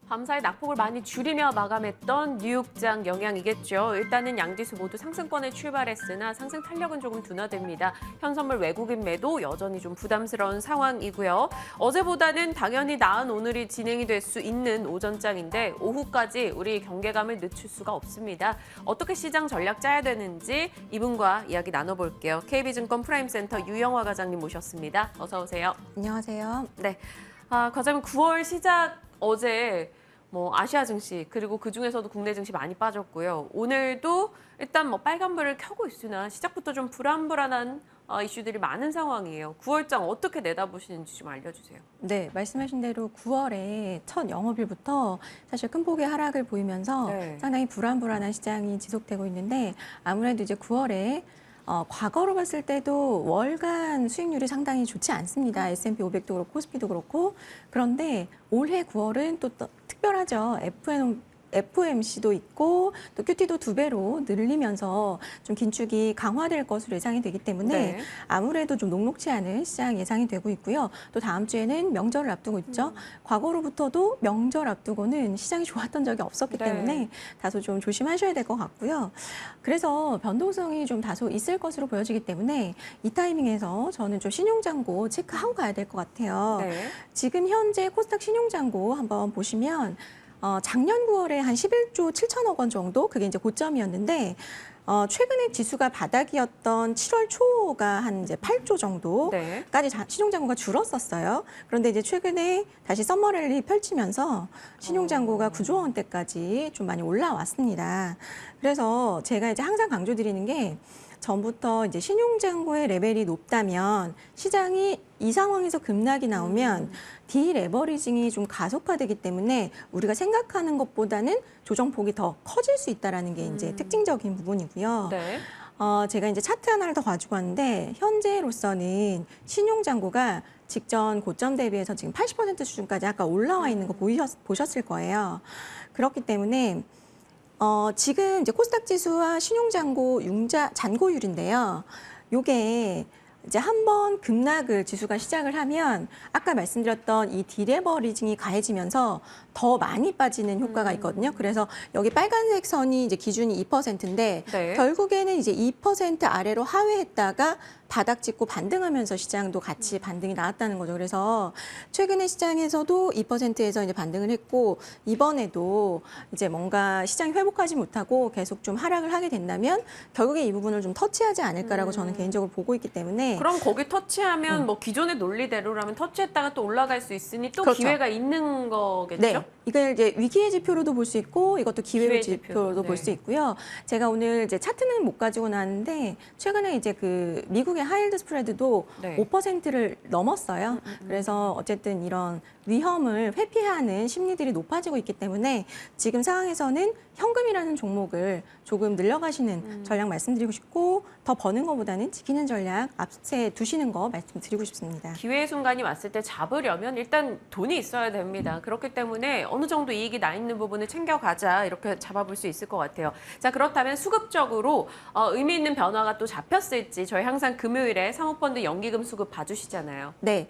밤사이 낙폭을 많이 줄이며 마감했던 뉴욕장 영향이겠죠. 일단은 양지수 모두 상승권에 출발했으나 상승 탄력은 조금 둔화됩니다. 현선물 외국인 매도 여전히 좀 부담스러운 상황이고요. 어제보다는 당연히 나은 오늘이 진행이 될 수 있는 오전장인데 오후까지 우리 경계감을 늦출 수가 없습니다. 어떻게 시장 전략 짜야 되는지 이분과 이야기 나눠볼게요. KB증권 프라임센터 유영화 과장님 모셨습니다. 어서 오세요. 안녕하세요. 네, 과장님 9월 시작 어제 아시아 증시 그리고 그중에서도 국내 증시 많이 빠졌고요. 오늘도 일단 빨간불을 켜고 있으나 시작부터 좀 불안불안한 이슈들이 많은 상황이에요. 9월장 어떻게 내다보시는지 좀 알려주세요. 네, 말씀하신 대로 9월에 첫 영업일부터 사실 큰 폭의 하락을 보이면서 상당히 불안불안한 시장이 지속되고 있는데 아무래도 이제 9월에 과거로 봤을 때도 월간 수익률이 상당히 좋지 않습니다. S&P 500도 그렇고 코스피도 그렇고. 그런데 올해 9월은 또 특별하죠. FOMC도 있고 또 QT도 2배로 늘리면서 좀 긴축이 강화될 것으로 예상이 되기 때문에 아무래도 좀 녹록지 않은 시장 예상이 되고 있고요. 또 다음 주에는 명절을 앞두고 있죠. 과거로부터도 명절 앞두고는 시장이 좋았던 적이 없었기 때문에 다소 좀 조심하셔야 될 것 같고요. 그래서 변동성이 좀 다소 있을 것으로 보여지기 때문에 이 타이밍에서 저는 좀 신용잔고 체크하고 가야 될 것 같아요. 지금 현재 코스닥 신용잔고 한번 보시면 작년 9월에 한 11조 7천억 원 정도 그게 이제 고점이었는데 최근에 지수가 바닥이었던 7월 초가 한 이제 8조 정도까지 신용잔고가 줄었었어요. 그런데 이제 최근에 다시 썸머랠리 펼치면서 신용잔고가 9조 원대까지 좀 많이 올라왔습니다. 그래서 제가 이제 항상 강조드리는 게 전부터 이제 신용잔고의 레벨이 높다면 시장이 이 상황에서 급락이 나오면 디레버리징이 좀 가속화되기 때문에 우리가 생각하는 것보다는 조정폭이 더 커질 수 있다는 게 이제 특징적인 부분이고요. 제가 이제 차트 하나를 더 가지고 왔는데 현재로서는 신용잔고가 직전 고점 대비해서 지금 80% 수준까지 아까 올라와 있는 거 보셨을 거예요. 그렇기 때문에 지금 이제 코스닥 지수와 신용잔고 잔고율인데요. 요게 이제 한번 급락을 지수가 시작을 하면 아까 말씀드렸던 이 디레버리징이 가해지면서 더 많이 빠지는 효과가 있거든요. 그래서 여기 빨간색 선이 이제 기준이 2%인데 결국에는 이제 2% 아래로 하회했다가 바닥 찍고 반등하면서 시장도 같이 반등이 나왔다는 거죠. 그래서 최근에 시장에서도 2%에서 이제 반등을 했고 이번에도 이제 뭔가 시장이 회복하지 못하고 계속 좀 하락을 하게 된다면 결국에 이 부분을 좀 터치하지 않을까라고 저는 개인적으로 보고 있기 때문에 그럼 거기 터치하면 기존의 논리대로라면 터치했다가 또 올라갈 수 있으니 또 기회가 있는 거겠죠? 네. 이걸 이제 위기의 지표로도 볼 수 있고 이것도 기회의 지표로도 볼 수 있고요. 제가 오늘 이제 차트는 못 가지고 나왔는데 최근에 이제 그 미국의 하이힐드 스프레드도 5%를 넘었어요. 그래서 어쨌든 이런 위험을 회피하는 심리들이 높아지고 있기 때문에 지금 상황에서는 현금이라는 종목을 조금 늘려가시는 전략 말씀드리고 싶고 더 버는 것보다는 지키는 전략 앞세 두시는 거 말씀드리고 싶습니다. 기회의 순간이 왔을 때 잡으려면 일단 돈이 있어야 됩니다. 그렇기 때문에 어느 정도 이익이 나 있는 부분을 챙겨가자 이렇게 잡아볼 수 있을 것 같아요. 자, 그렇다면 수급적으로 의미 있는 변화가 또 잡혔을지 저희 항상 금요일에 사모펀드 연기금 수급 봐주시잖아요. 네.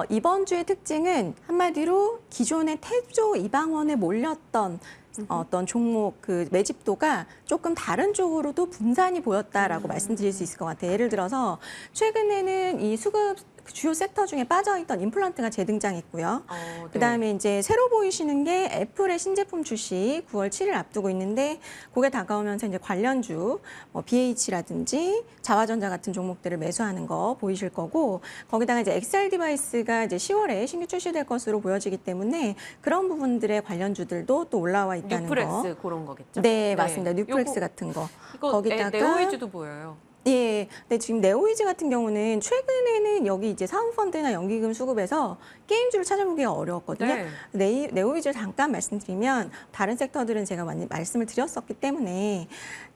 이번 주의 특징은 한마디로 기존의 태조 이방원에 몰렸던 어떤 종목 그 매집도가 조금 다른 쪽으로도 분산이 보였다라고 말씀드릴 수 있을 것 같아요. 예를 들어서 최근에는 이 수급 주요 섹터 중에 빠져있던 임플란트가 재등장했고요. 그다음에 이제 새로 보이시는 게 애플의 신제품 출시 9월 7일 앞두고 있는데 그게 다가오면서 이제 관련주 BH라든지 자화전자 같은 종목들을 매수하는 거 보이실 거고 거기다가 이제 XR 디바이스가 이제 10월에 신규 출시될 것으로 보여지기 때문에 그런 부분들의 관련주들도 또 올라와 있다는 거. 뉴프렉스 그런 거겠죠? 네, 맞습니다. 뉴프렉스 같은 거. 이거 거기다가 네오이즈도 보여요. 예, 근데 지금 네오이즈 같은 경우는 최근에는 여기 이제 사은펀드나 연기금 수급에서 게임주를 찾아보기가 어려웠거든요. 네오이즈를 잠깐 말씀드리면 다른 섹터들은 제가 많이 말씀을 드렸었기 때문에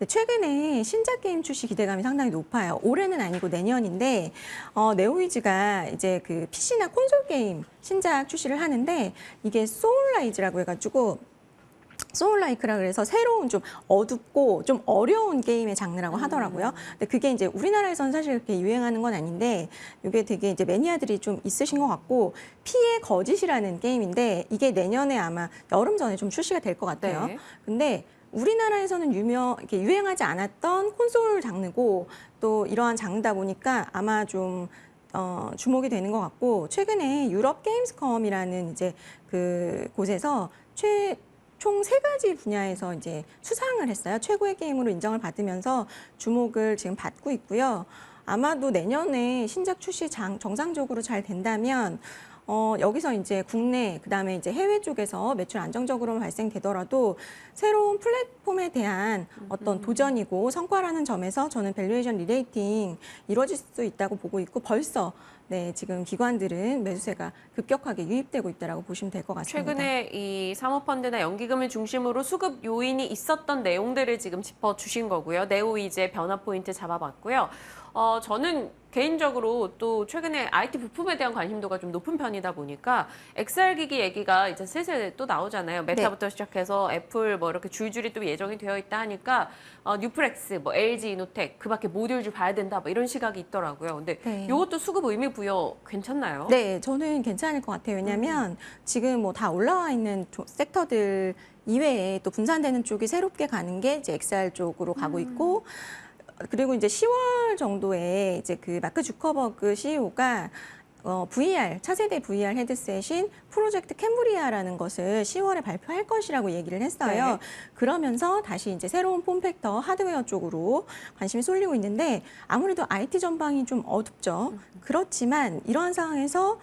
최근에 신작 게임 출시 기대감이 상당히 높아요. 올해는 아니고 내년인데 네오이즈가 이제 그 PC나 콘솔 게임 신작 출시를 하는데 이게 소울라이즈라고 해가지고 소울라이크라 그래서 새로운 좀 어둡고 좀 어려운 게임의 장르라고 하더라고요. 근데 그게 이제 우리나라에서는 사실 그렇게 유행하는 건 아닌데 이게 되게 이제 매니아들이 좀 있으신 것 같고 피의 거짓이라는 게임인데 이게 내년에 아마 여름 전에 좀 출시가 될 것 같아요. 네. 근데 우리나라에서는 이렇게 유행하지 않았던 콘솔 장르고 또 이러한 장르다 보니까 아마 좀 주목이 되는 것 같고 최근에 유럽 게임스컴이라는 이제 그 곳에서 총 3가지 분야에서 이제 수상을 했어요. 최고의 게임으로 인정을 받으면서 주목을 지금 받고 있고요. 아마도 내년에 신작 출시 정상적으로 잘 된다면 여기서 이제 국내 그다음에 이제 해외 쪽에서 매출 안정적으로 발생되더라도 새로운 플랫폼에 대한 어떤 도전이고 성과라는 점에서 저는 밸류에이션 리레이팅 이루어질 수 있다고 보고 있고 벌써 네, 지금 기관들은 매수세가 급격하게 유입되고 있다고 보시면 될 것 같습니다. 최근에 이 사모펀드나 연기금을 중심으로 수급 요인이 있었던 내용들을 지금 짚어주신 거고요. 네오이제 변화 포인트 잡아봤고요. 저는 개인적으로 또 최근에 IT 부품에 대한 관심도가 좀 높은 편이다 보니까 XR 기기 얘기가 이제 슬슬 또 나오잖아요. 메타부터 시작해서 애플 뭐 이렇게 줄줄이 또 예정이 되어 있다 하니까 뉴프렉스, 뭐 LG 이노텍 그밖에 모듈 봐야 된다 뭐 이런 시각이 있더라고요. 근데 네. 이것도 수급 의미 부여 괜찮나요? 네, 저는 괜찮을 것 같아요. 왜냐하면 지금 뭐 다 올라와 있는 섹터들 이외에 또 분산되는 쪽이 새롭게 가는 게 이제 XR 쪽으로 가고 있고 그리고 이제 10월 정도에 이제 그 마크 주커버그 CEO가 VR, 차세대 VR 헤드셋인 프로젝트 캠브리아라는 것을 10월에 발표할 것이라고 얘기를 했어요. 네. 그러면서 다시 이제 새로운 폼팩터 하드웨어 쪽으로 관심이 쏠리고 있는데 아무래도 IT 전방이 좀 어둡죠. 그렇지만 이러한 상황에서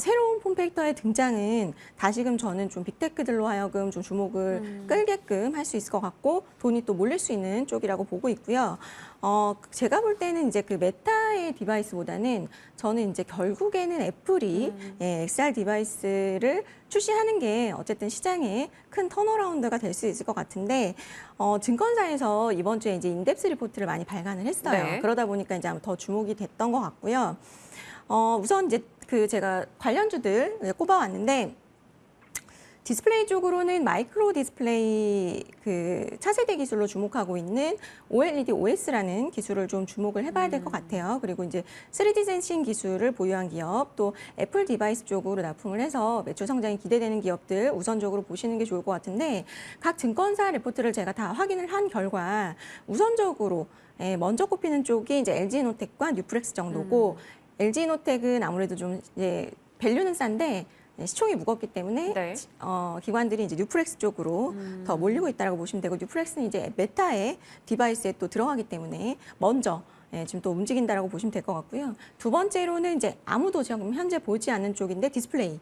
새로운 폼팩터의 등장은 다시금 저는 좀 빅테크들로 하여금 좀 주목을 끌게끔 할 수 있을 것 같고 돈이 또 몰릴 수 있는 쪽이라고 보고 있고요. 제가 볼 때는 이제 그 메타의 디바이스보다는 저는 이제 결국에는 애플이 XR 디바이스를 출시하는 게 어쨌든 시장에 큰 턴어라운드가 될 수 있을 것 같은데 증권사에서 이번 주에 이제 인덱스 리포트를 많이 발간을 했어요. 네. 그러다 보니까 이제 아마 더 주목이 됐던 것 같고요. 우선 이제 제가 관련주들 꼽아왔는데 디스플레이 쪽으로는 마이크로 디스플레이 그 차세대 기술로 주목하고 있는 OLED OS라는 기술을 좀 주목을 해봐야 될 것 같아요. 그리고 이제 3D 센싱 기술을 보유한 기업, 또 애플 디바이스 쪽으로 납품을 해서 매출 성장이 기대되는 기업들 우선적으로 보시는 게 좋을 것 같은데 각 증권사 리포트를 제가 다 확인을 한 결과 우선적으로 먼저 꼽히는 쪽이 이제 LG노텍과 뉴프렉스 정도고 LG노텍은 아무래도 좀 이제 밸류는 싼데 시총이 무겁기 때문에 네. 기관들이 이제 뉴프렉스 쪽으로 더 몰리고 있다고 보시면 되고 뉴프렉스는 이제 메타의 디바이스에 또 들어가기 때문에 먼저 지금 또 움직인다라고 보시면 될 것 같고요. 두 번째로는 이제 아무도 지금 현재 보지 않는 쪽인데 디스플레이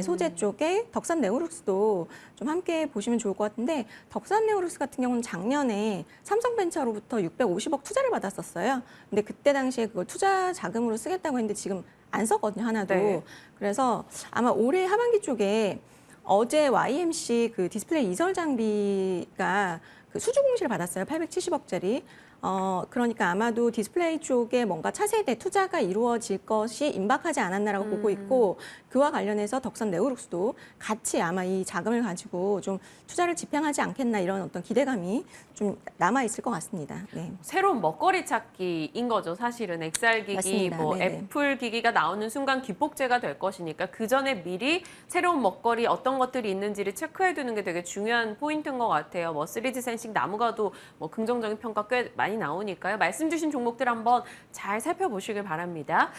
소재 쪽에 덕산 네오룩스도 좀 함께 보시면 좋을 것 같은데 덕산 네오룩스 같은 경우는 작년에 삼성벤처로부터 650억 투자를 받았었어요. 근데 그때 당시에 그걸 투자 자금으로 쓰겠다고 했는데 지금 안 썼거든요, 하나도. 네. 그래서 아마 올해 하반기 쪽에 어제 YMC 그 디스플레이 이설 장비가 그 수주 공시를 받았어요. 870억짜리. 그러니까 아마도 디스플레이 쪽에 뭔가 차세대 투자가 이루어질 것이 임박하지 않았나라고 보고 있고 그와 관련해서 덕산 네오룩스도 같이 아마 이 자금을 가지고 좀 투자를 집행하지 않겠나 이런 어떤 기대감이 좀 남아 있을 것 같습니다. 네. 새로운 먹거리 찾기인 거죠. 사실은 XR 기기, 맞습니다. 뭐 네네. 애플 기기가 나오는 순간 기폭제가 될 것이니까 그 전에 미리 새로운 먹거리 어떤 것들이 있는지를 체크해 두는 게 되게 중요한 포인트인 것 같아요. 뭐 3D 센싱 나무가도 뭐 긍정적인 평가 꽤 많이 나오니까요. 말씀 주신 종목들 한번 잘 살펴보시길 바랍니다.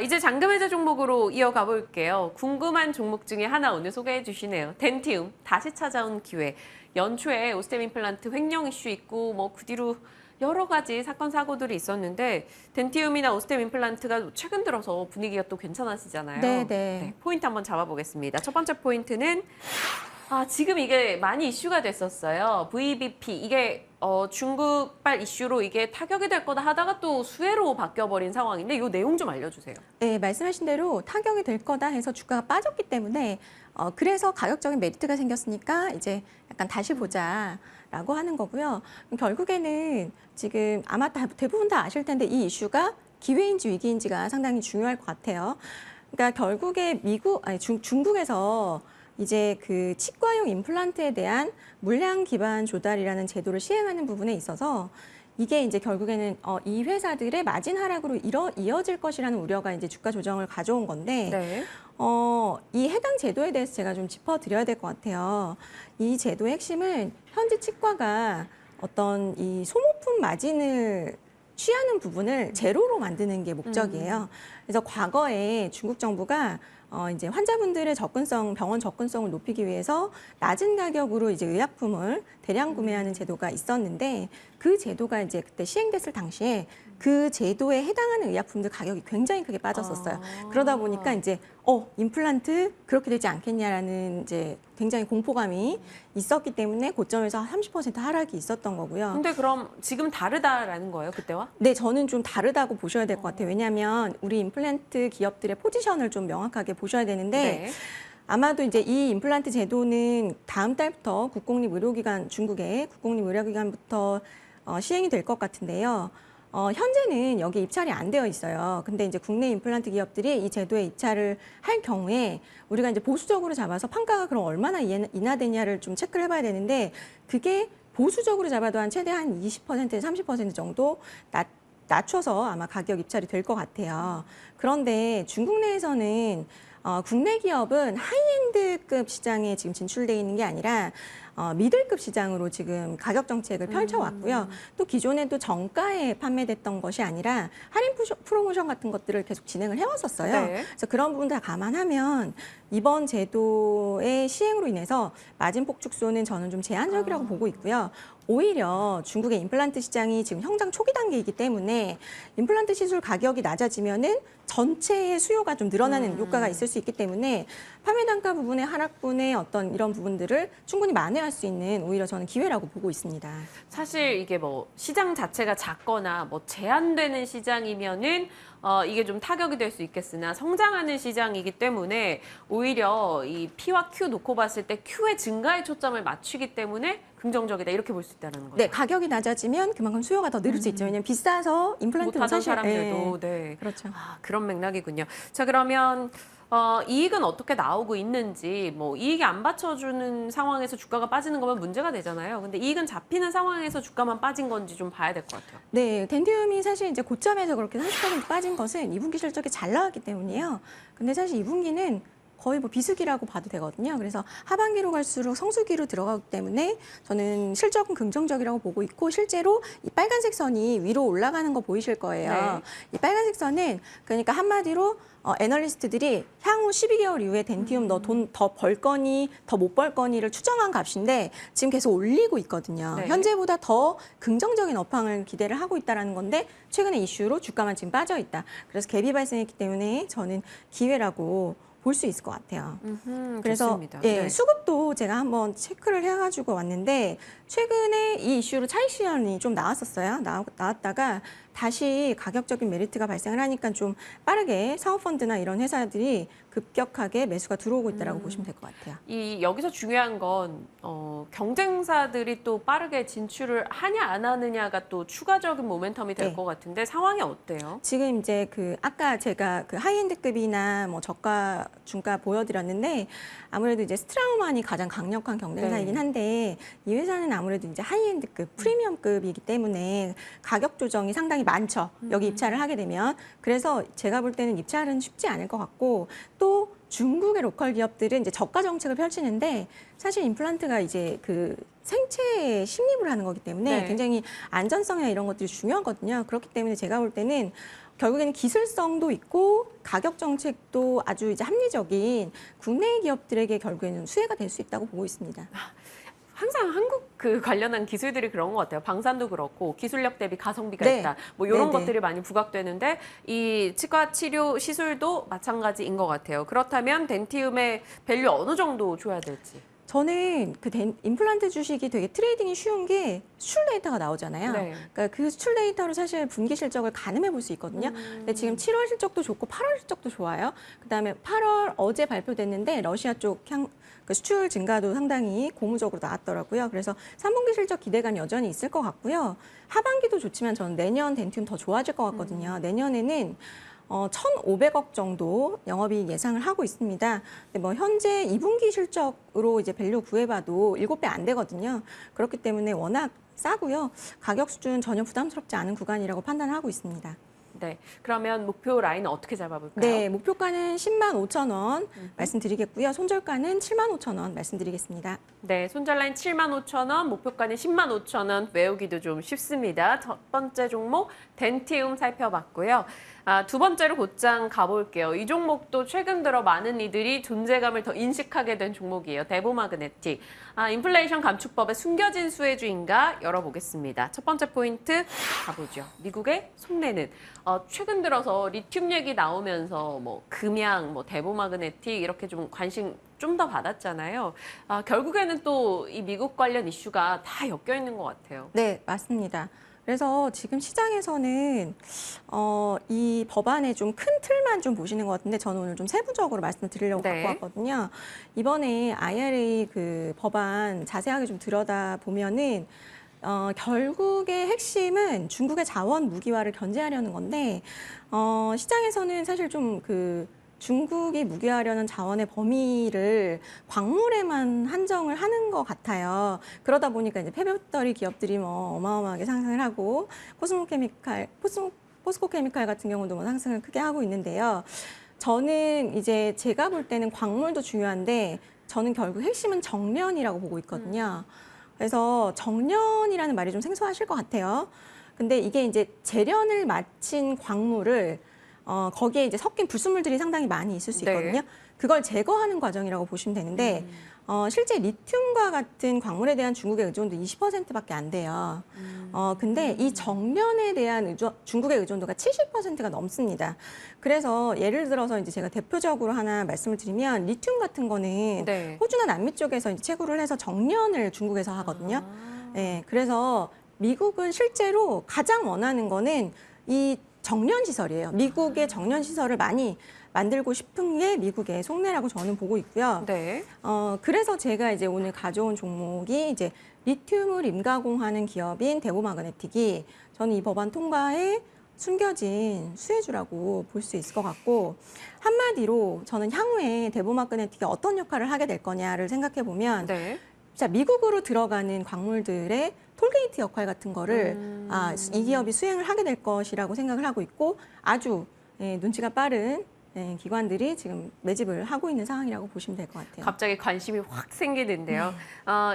이제 잔금해제 종목으로 이어가 볼게요. 궁금한 종목 중에 하나 오늘 소개해 주시네요. 덴티움 다시 찾아온 기회. 연초에 오스템 임플란트 횡령 이슈 있고 뭐 그 뒤로 여러 가지 사건 사고들이 있었는데 덴티움이나 오스템 임플란트가 최근 들어서 분위기가 또 괜찮아지잖아요. 네. 포인트 한번 잡아보겠습니다. 첫 번째 포인트는 지금 이게 많이 이슈가 됐었어요. VBP 이게 중국발 이슈로 이게 타격이 될 거다 하다가 또 수혜로 바뀌어버린 상황인데 이 내용 좀 알려주세요. 네, 말씀하신 대로 타격이 될 거다 해서 주가가 빠졌기 때문에 그래서 가격적인 메리트가 생겼으니까 이제 약간 다시 보자라고 하는 거고요. 결국에는 지금 아마 대부분 다 아실 텐데 이 이슈가 기회인지 위기인지가 상당히 중요할 것 같아요. 그러니까 결국에 중국에서 이제 그 치과용 임플란트에 대한 물량 기반 조달이라는 제도를 시행하는 부분에 있어서 이게 이제 결국에는 이 회사들의 마진 하락으로 이어질 것이라는 우려가 이제 주가 조정을 가져온 건데 네. 이 해당 제도에 대해서 제가 좀 짚어드려야 될 것 같아요. 이 제도의 핵심은 현재 치과가 어떤 이 소모품 마진을 취하는 부분을 제로로 만드는 게 목적이에요. 그래서 과거에 중국 정부가 이제 환자분들의 병원 접근성을 높이기 위해서 낮은 가격으로 이제 의약품을 대량 구매하는 제도가 있었는데 그 제도가 이제 그때 시행됐을 당시에 그 제도에 해당하는 의약품들 가격이 굉장히 크게 빠졌었어요. 그러다 보니까 이제 임플란트 그렇게 되지 않겠냐라는 이제 굉장히 공포감이 있었기 때문에 고점에서 30% 하락이 있었던 거고요. 근데 그럼 지금 다르다라는 거예요, 그때와? 네, 저는 좀 다르다고 보셔야 될 것 같아요. 왜냐하면 우리 임플란트 기업들의 포지션을 좀 명확하게 보셔야 되는데 네. 아마도 이제 이 임플란트 제도는 다음 달부터 중국의 국공립의료기관부터 시행이 될 것 같은데요. 현재는 여기 입찰이 안 되어 있어요. 근데 이제 국내 임플란트 기업들이 이 제도에 입찰을 할 경우에 우리가 이제 보수적으로 잡아서 판가가 그럼 얼마나 인하되냐를 좀 체크를 해봐야 되는데 그게 보수적으로 잡아도 최대 한 20%에서 30% 정도 낮춰서 아마 가격 입찰이 될 것 같아요. 그런데 중국 내에서는 국내 기업은 하이엔드급 시장에 지금 진출돼 있는 게 아니라 미들급 시장으로 지금 가격 정책을 펼쳐왔고요. 또 기존에도 정가에 판매됐던 것이 아니라 할인 프로모션 같은 것들을 계속 진행을 해왔었어요. 네. 그래서 그런 부분 다 감안하면 이번 제도의 시행으로 인해서 마진폭 축소는 저는 좀 제한적이라고 보고 있고요. 오히려 중국의 임플란트 시장이 지금 성장 초기 단계이기 때문에 임플란트 시술 가격이 낮아지면은 전체의 수요가 좀 늘어나는 효과가 있을 수 있기 때문에 판매 단가 부분의 하락분의 어떤 이런 부분들을 충분히 만회할 수 있는 오히려 저는 기회라고 보고 있습니다. 사실 이게 뭐 시장 자체가 작거나 뭐 제한되는 시장이면은 이게 좀 타격이 될 수 있겠으나 성장하는 시장이기 때문에 오히려 이 P와 Q 놓고 봤을 때 Q의 증가에 초점을 맞추기 때문에 긍정적이다 이렇게 볼 수 있다는 거죠. 네, 가격이 낮아지면 그만큼 수요가 더 늘을 수 있죠. 왜냐하면 비싸서 임플란트가 못하던 사실 사람들도 네. 그렇죠. 그런 맥락이군요. 자, 그러면 이익은 어떻게 나오고 있는지 뭐 이익이 안 받쳐주는 상황에서 주가가 빠지는 거면 문제가 되잖아요. 근데 이익은 잡히는 상황에서 주가만 빠진 건지 좀 봐야 될 것 같아요. 네, 덴디움이 사실 이제 고점에서 그렇게 30% 빠진 것은 2분기 실적이 잘 나왔기 때문이에요. 근데 사실 2분기는 거의 뭐 비수기라고 봐도 되거든요. 그래서 하반기로 갈수록 성수기로 들어가기 때문에 저는 실적은 긍정적이라고 보고 있고 실제로 이 빨간색 선이 위로 올라가는 거 보이실 거예요. 네. 이 빨간색 선은 그러니까 한마디로 애널리스트들이 향후 12개월 이후에 덴티움 너 돈 더 벌 거니 더 못 벌 거니를 추정한 값인데 지금 계속 올리고 있거든요. 네. 현재보다 더 긍정적인 업황을 기대를 하고 있다는 건데 최근에 이슈로 주가만 지금 빠져 있다. 그래서 갭이 발생했기 때문에 저는 기회라고 볼 수 있을 것 같아요. 그래서 좋습니다. 예, 네. 수급도 제가 한번 체크를 해가지고 왔는데 최근에 이 이슈로 차익 실현이 좀 나왔었어요. 나왔다가 다시 가격적인 메리트가 발생을 하니까 좀 빠르게 사모펀드나 이런 회사들이 급격하게 매수가 들어오고 있다고 보시면 될 것 같아요. 여기서 중요한 건 경쟁사들이 또 빠르게 진출을 하냐 안 하느냐가 또 추가적인 모멘텀이 될 네. 것 같은데 상황이 어때요? 지금 이제 아까 제가 하이엔드급이나 뭐 저가, 중가 보여드렸는데 아무래도 이제 스트라우만이 가장 강력한 경쟁사이긴 한데 이 회사는 아무래도 이제 하이엔드급, 프리미엄급이기 때문에 가격 조정이 상당히 많죠. 여기 입찰을 하게 되면. 그래서 제가 볼 때는 입찰은 쉽지 않을 것 같고 또 중국의 로컬 기업들은 이제 저가 정책을 펼치는데 사실 임플란트가 이제 생체에 식립을 하는 거기 때문에 네. 굉장히 안전성이나 이런 것들이 중요하거든요. 그렇기 때문에 제가 볼 때는 결국에는 기술성도 있고 가격 정책도 아주 이제 합리적인 국내 기업들에게 결국에는 수혜가 될 수 있다고 보고 있습니다. 항상 한국 관련한 기술들이 그런 것 같아요. 방산도 그렇고 기술력 대비 가성비가 네. 있다. 뭐 이런 네네. 것들이 많이 부각되는데 이 치과 치료 시술도 마찬가지인 것 같아요. 그렇다면 덴티움의 밸류 어느 정도 줘야 될지. 저는 임플란트 주식이 되게 트레이딩이 쉬운 게 수출 데이터가 나오잖아요. 네. 그러니까 그 수출 데이터로 사실 분기 실적을 가늠해 볼 수 있거든요. 근데 지금 7월 실적도 좋고 8월 실적도 좋아요. 그다음에 8월 어제 발표됐는데 러시아 쪽 수출 증가도 상당히 고무적으로 나왔더라고요. 그래서 3분기 실적 기대감이 여전히 있을 것 같고요. 하반기도 좋지만 저는 내년 덴티움 더 좋아질 것 같거든요. 내년에는 1,500억 정도 영업이익 예상을 하고 있습니다. 근데 뭐 현재 2분기 실적으로 이제 밸류 구해봐도 7배 안 되거든요. 그렇기 때문에 워낙 싸고요. 가격 수준 전혀 부담스럽지 않은 구간이라고 판단하고 있습니다. 네, 그러면 목표 라인은 어떻게 잡아볼까요? 네, 목표가는 10만 5천 원 말씀드리겠고요. 손절가는 7만 5천 원 말씀드리겠습니다. 네, 손절 라인 7만 5천 원, 목표가는 10만 5천 원, 외우기도 좀 쉽습니다. 첫 번째 종목 덴티움 살펴봤고요. 두 번째로 곧장 가볼게요. 이 종목도 최근 들어 많은 이들이 존재감을 더 인식하게 된 종목이에요. 대보마그네틱. 인플레이션 감축법의 숨겨진 수혜주인가 열어보겠습니다. 첫 번째 포인트 가보죠. 미국의 속내는 최근 들어서 리튬 얘기 나오면서 뭐 금양, 뭐 대보마그네틱 이렇게 좀 관심 좀 더 받았잖아요. 결국에는 또 이 미국 관련 이슈가 다 엮여 있는 것 같아요. 네, 맞습니다. 그래서 지금 시장에서는 이 법안의 좀 큰 틀만 좀 보시는 것 같은데 저는 오늘 좀 세부적으로 말씀드리려고 네. 갖고 왔거든요. 이번에 IRA 그 법안 자세하게 좀 들여다 보면은 결국의 핵심은 중국의 자원 무기화를 견제하려는 건데 시장에서는 사실 좀 중국이 무기화하려는 자원의 범위를 광물에만 한정을 하는 것 같아요. 그러다 보니까 이제 폐배터리 기업들이 뭐 어마어마하게 상승을 하고 포스코케미칼 같은 경우도 뭐 상승을 크게 하고 있는데요. 저는 이제 제가 볼 때는 광물도 중요한데 저는 결국 핵심은 정련이라고 보고 있거든요. 그래서 정련이라는 말이 좀 생소하실 것 같아요. 근데 이게 이제 재련을 마친 광물을 거기에 이제 섞인 불순물들이 상당히 많이 있을 수 있거든요. 네. 그걸 제거하는 과정이라고 보시면 되는데 실제 리튬과 같은 광물에 대한 중국의 의존도 20%밖에 안 돼요. 근데 이 정련에 대한 중국의 의존도가 70%가 넘습니다. 그래서 예를 들어서 이제 제가 대표적으로 하나 말씀을 드리면 리튬 같은 거는 네. 호주나 남미 쪽에서 이제 채굴을 해서 정련을 중국에서 하거든요. 네, 그래서 미국은 실제로 가장 원하는 거는 이 정련 시설이에요. 미국의 정련 시설을 많이 만들고 싶은 게 미국의 속내라고 저는 보고 있고요. 네. 그래서 제가 이제 오늘 가져온 종목이 이제 리튬을 임가공하는 기업인 대보마그네틱이 저는 이 법안 통과에 숨겨진 수혜주라고 볼 수 있을 것 같고 한마디로 저는 향후에 대보마그네틱이 어떤 역할을 하게 될 거냐를 생각해 보면 네. 자, 미국으로 들어가는 광물들의 톨게이트 역할 같은 거를 이 기업이 수행을 하게 될 것이라고 생각을 하고 있고 아주 눈치가 빠른 기관들이 지금 매집을 하고 있는 상황이라고 보시면 될 것 같아요. 갑자기 관심이 확 생기는데요.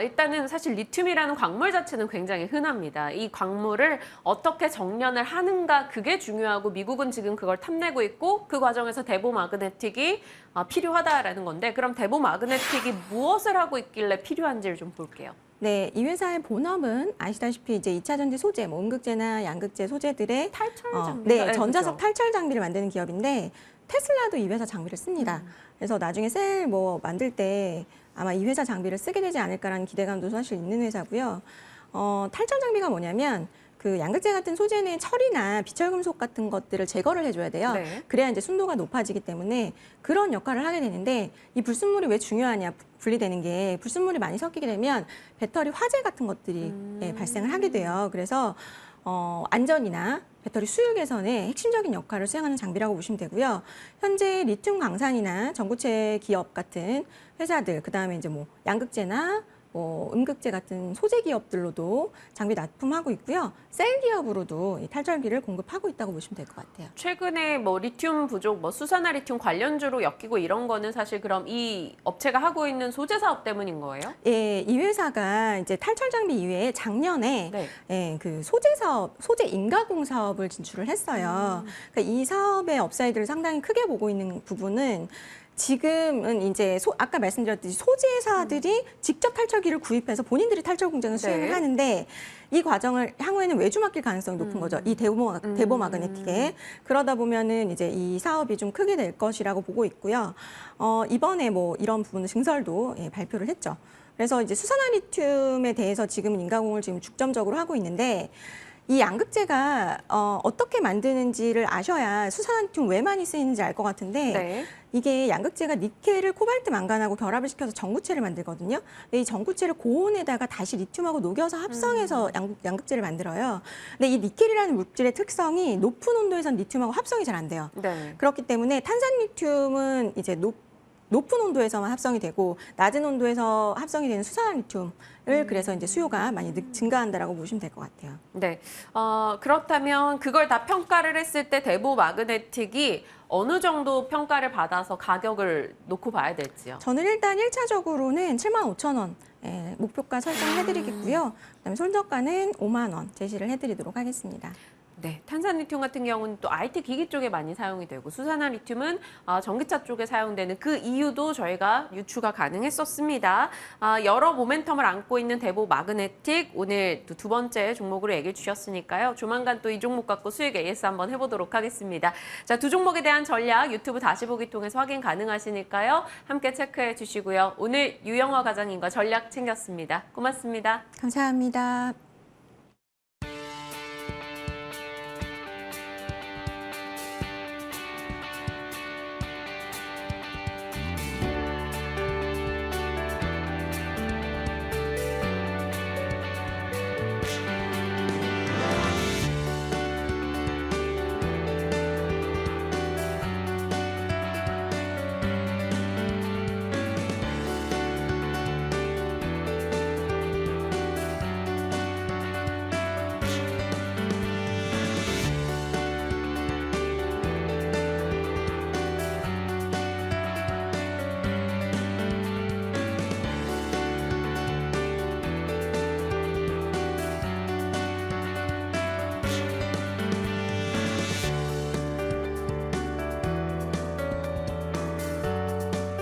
일단은 사실 리튬이라는 광물 자체는 굉장히 흔합니다. 이 광물을 어떻게 정련을 하는가 그게 중요하고 미국은 지금 그걸 탐내고 있고 그 과정에서 대보마그네틱이 필요하다라는 건데 그럼 대보마그네틱이 무엇을 하고 있길래 필요한지를 좀 볼게요. 네, 이 회사의 본업은 아시다시피 이제 2차 전지 소재, 뭐 음극재나 양극재 소재들의 탈철 장비. 네, 전자석 탈철 장비를 만드는 기업인데 테슬라도 이 회사 장비를 씁니다. 그래서 나중에 셀 뭐 만들 때 아마 이 회사 장비를 쓰게 되지 않을까라는 기대감도 사실 있는 회사고요. 탈철 장비가 뭐냐면 그 양극재 같은 소재는 철이나 비철금속 같은 것들을 제거를 해줘야 돼요. 네. 그래야 이제 순도가 높아지기 때문에 그런 역할을 하게 되는데 이 불순물이 왜 중요하냐 분리되는 게 불순물이 많이 섞이게 되면 배터리 화재 같은 것들이 발생을 하게 돼요. 그래서 안전이나 배터리 수율 개선에 핵심적인 역할을 수행하는 장비라고 보시면 되고요. 현재 리튬 광산이나 전고체 기업 같은 회사들, 그다음에 이제 뭐 양극재나 음극재 같은 소재 기업들로도 장비 납품하고 있고요. 셀 기업으로도 이 탈철기를 공급하고 있다고 보시면 될 것 같아요. 최근에 뭐 리튬 부족, 뭐 수산화 리튬 관련주로 엮이고 이런 거는 사실 그럼 이 업체가 하고 있는 소재 사업 때문인 거예요? 예, 이 회사가 이제 탈철 장비 이외에 작년에 네. 예, 그 소재 사업, 소재 인가공 사업을 진출을 했어요. 그러니까 이 사업의 업사이드를 상당히 크게 보고 있는 부분은 지금은 이제 아까 말씀드렸듯이 소재사들이 직접 탈철기를 구입해서 본인들이 탈철 공장을 수행을 네. 하는데 이 과정을 향후에는 외주 맡길 가능성이 높은 거죠. 이 대보마그네틱에. 그러다 보면은 이제 이 사업이 좀 크게 될 것이라고 보고 있고요. 이번에 뭐 이런 부분은 증설도 발표를 했죠. 그래서 이제 수산화 리튬에 대해서 지금 인가공을 지금 중점적으로 하고 있는데 이 양극재가 어떻게 만드는지를 아셔야 수산화리튬 왜 많이 쓰이는지 알 것 같은데 네. 이게 양극재가 니켈을 코발트 망간하고 결합을 시켜서 전구체를 만들거든요. 근데 이 전구체를 고온에다가 다시 리튬하고 녹여서 합성해서 양극재를 만들어요. 근데 이 니켈이라는 물질의 특성이 높은 온도에선 리튬하고 합성이 잘 안 돼요. 네. 그렇기 때문에 탄산리튬은 이제 높은 온도에서만 합성이 되고 낮은 온도에서 합성이 되는 수산화리튬을 그래서 이제 수요가 많이 증가한다라고 보시면 될 것 같아요. 네. 그렇다면 그걸 다 평가를 했을 때 대보 마그네틱이 어느 정도 평가를 받아서 가격을 놓고 봐야 될지요? 저는 일단 1차적으로는 75,000원 목표가 설정해드리겠고요. 그다음에 손저가는 5만 원 제시를 해드리도록 하겠습니다. 네, 탄산리튬 같은 경우는 또 IT 기기 쪽에 많이 사용이 되고 수산화리튬은 전기차 쪽에 사용되는 그 이유도 저희가 유추가 가능했었습니다. 여러 모멘텀을 안고 있는 대보 마그네틱 오늘 두 번째 종목으로 얘기해 주셨으니까요. 조만간 또 이 종목 갖고 수익 AS 한번 해보도록 하겠습니다. 자, 두 종목에 대한 전략 유튜브 다시 보기 통해서 확인 가능하시니까요. 함께 체크해 주시고요. 오늘 유영화 과장님과 전략 챙겼습니다. 고맙습니다. 감사합니다.